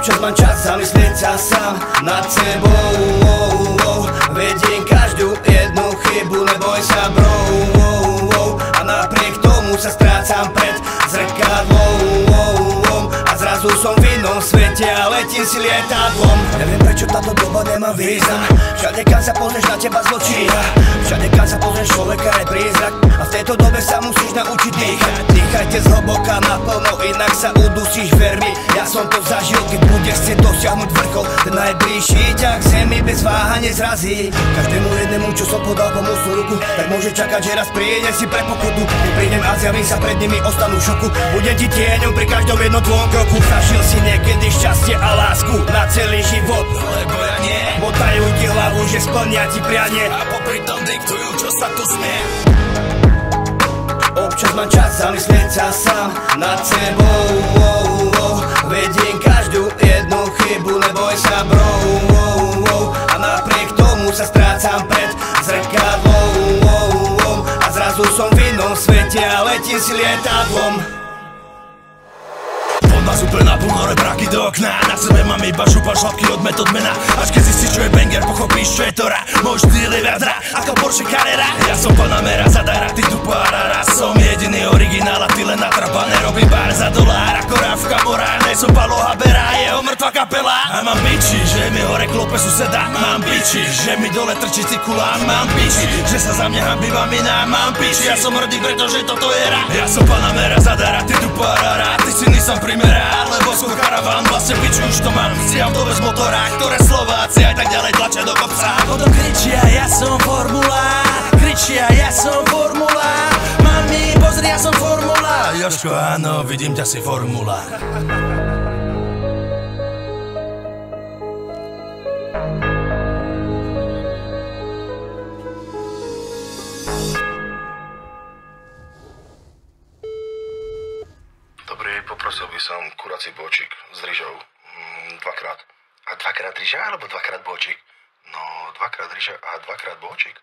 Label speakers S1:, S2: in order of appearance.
S1: Občas mám čas zamyslieť sa sám nad sebou. Vediem každú jednu chybu, neboj sa bro. A napriek tomu sa strácam pred zrkadlom. A zrazu som v inom svete a letím si lietadlom. Neviem prečo táto doba nemá význam. Všade kam sa pozrieš na teba zločína. Všade kam sa pozrieš človeka je prízrak. A v tejto dobe sa musíš naučiť dýchať. Dýchajte zhlboka naplno, inak sa udusíš, ver mi. Ja som to zažil, keď budeš chcieť dosiahnuť vrchol. Ten najbližší ťa k zemi bez váhania zrazí. Každému jednému, čo som podal pomocnú ruku, tak môže čakať, že raz príde si pre pokutu. Keď prídem a zjavím sa pred nimi, ostanú v šoku. Budem ti tieňom pri každom jednom tvojom kroku. Zažil si niekedy šťastie a lásku na celý život, lebo ja nie. Motajú ti hlavu, že splnia ti prianie a popri tom diktujú, čo sa tu smie. Občas mám čas zamyslieť sa sám nad sebou. Vediem každú jednu chybu, neboj sa bro. A napriek tomu sa strácam pred zrkadlom. A zrazu som v inom svete a letím si lietadlom. Voda súple na plnore braky do okna. Na sebe mám iba šupa šlapky od Method Mana. Až keď zistíš, čo je banger, pochopíš, čo je tora. Môj štýl je viadra, ako Porsche Carrera. Ja som Panamera, zadara, ty tu parara. Som jediný originál a ty len natrapané. Robím bar za dolár, ako Rávka Mora. Nie som Palo Habera, jeho mŕtva kapela. A mám biči, že mi hore klope suseda. Mám biči, že mi dole trčí cikulán. Mám biči, že sa za mňa hambíva mina. Mám biči, ja som hrdý, pretože toto je rap. Ja som Panamera, zadara, ty tu parara. Ty si nisam primera, lebo skôr karaván. Vlastne piči, už to mám, stiam to bez motora. Ktoré Slováci aj tak ďalej tlačia do kopca. Potom kričia, ja som formula. Kričia, ja som formula. Mami, pozri, ja som formula. Jožko, áno, vidím ťa, si formula.
S2: Dobrý, poprosil by som kurací bočík s ryžou. Dvakrát. A dvakrát ryža alebo dvakrát bočík? No, dvakrát ryža a dvakrát bočík.